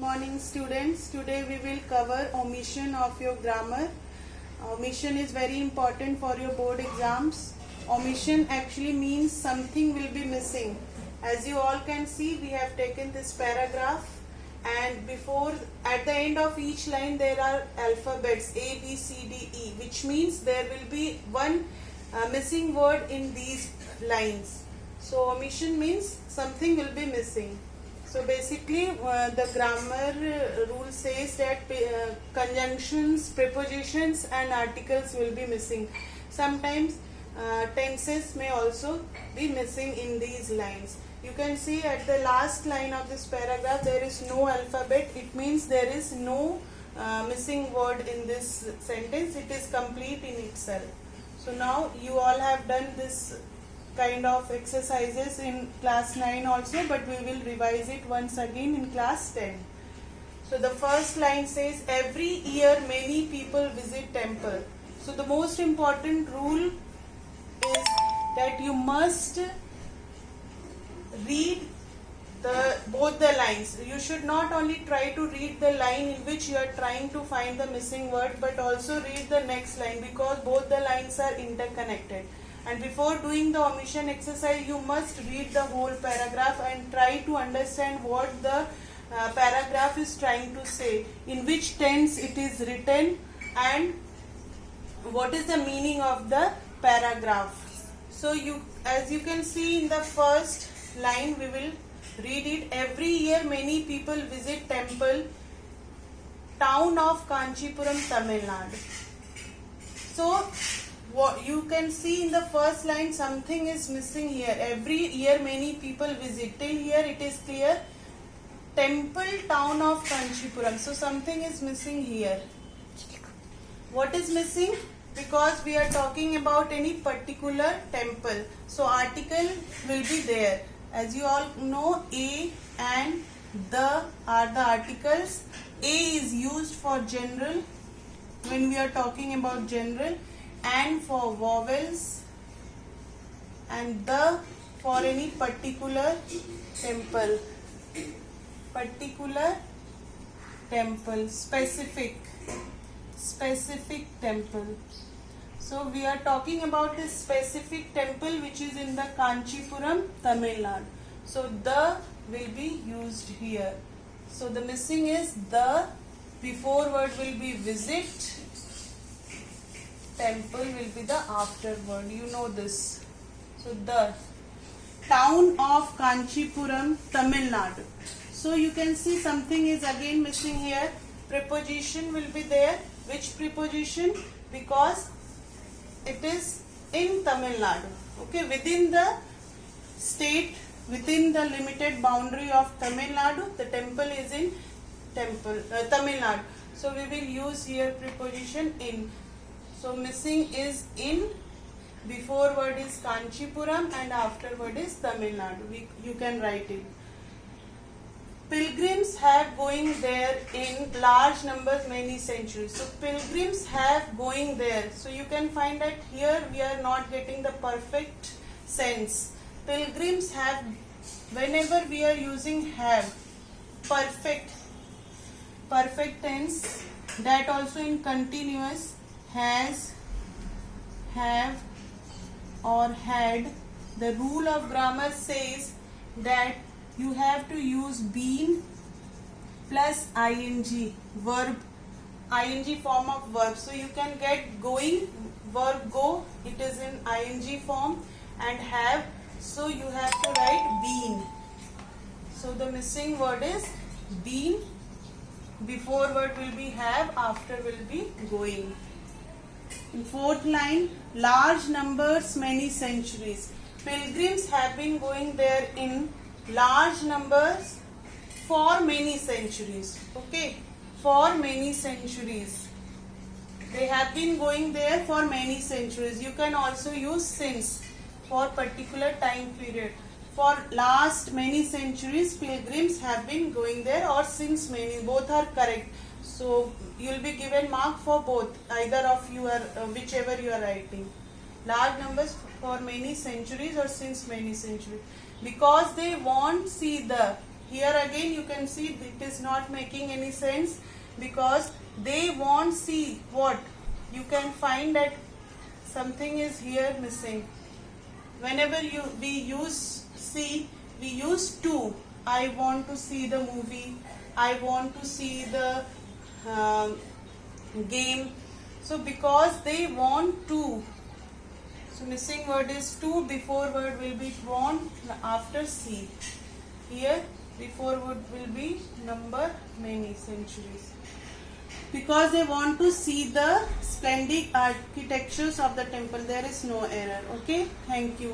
morning students. Today we will cover omission of your grammar. Omission is very important for your board exams. Omission actually means something will be missing. As you all can see, we have taken this paragraph, and at the end of each line there are alphabets A, B, C, D, E, which means there will be one missing word in these lines. So omission means something will be missing. So basically the grammar rule says that conjunctions, prepositions and articles will be missing. Sometimes tenses may also be missing in these lines. You can see at the last line of this paragraph there is no alphabet. It means there is no missing word in this sentence. It is complete in itself. So now you all have done this kind of exercises in class 9 also, but we will revise it once again in class 10. So the first line says, every year many people visit temple. So the most important rule is that you must read both the lines. You should not only try to read the line in which you are trying to find the missing word, but also read the next line, because both the lines are interconnected. And before doing the omission exercise, you must read the whole paragraph and try to understand what the paragraph is trying to say, in which tense it is written, and what is the meaning of the paragraph. So as you can see in the first line, we will read it. Every year many people visit temple, town of Kanchipuram, Tamil Nadu. So what you can see in the first line, something is missing here. Every year many people visit. Till here it is clear. Temple, town of Kanchipuram. So something is missing here. What is missing? Because we are talking about any particular temple. So article will be there. As you all know, A and the are the articles. A is used for general when we are talking about general, and for vowels, and the for any particular temple. Particular temple, specific temple. So we are talking about this specific temple which is in the Kanchipuram, Tamil Nadu. So the will be used here. So the missing is the, before word will be visit, temple will be the after word. You know this. So the town of Kanchipuram, Tamil Nadu. So you can see something is again missing here. Preposition will be there. Which preposition? Because it is in Tamil Nadu. Okay, within the state, within the limited boundary of Tamil Nadu, the temple is in Tamil Nadu. So we will use here preposition in. So missing is in, before word is Kanchipuram and after word is Tamil Nadu. You can write it. Pilgrims have going there in large numbers many centuries. So pilgrims have going there. So you can find that here we are not getting the perfect sense. Pilgrims have, whenever we are using have, perfect tense, that also in continuous, has, have or had. The rule of grammar says that you have to use been plus ing, verb, ing form of verb. So you can get going, verb go, it is in ing form, and have, so you have to write been. So the missing word is been. Before word will be have, after will be going. In fourth line, large numbers, many centuries. Pilgrims have been going there in large numbers for many centuries. Okay, for many centuries. They have been going there for many centuries. You can also use since for particular time period. For last many centuries, pilgrims have been going there, or since many. Both are correct. So you will be given mark for both, either of you are whichever you are writing. Large numbers for many centuries or since many centuries. Because they won't see the Here again you can see it is not making any sense, because they want see what you can find that something is here missing. Whenever we use see, we use to. I want to see the movie, I want to see the game. So because they want to, so missing word is to, before word will be want, after see. Here before word will be number many centuries. Because they want to see the splendid architectures of the temple. There is no error. Okay, thank you.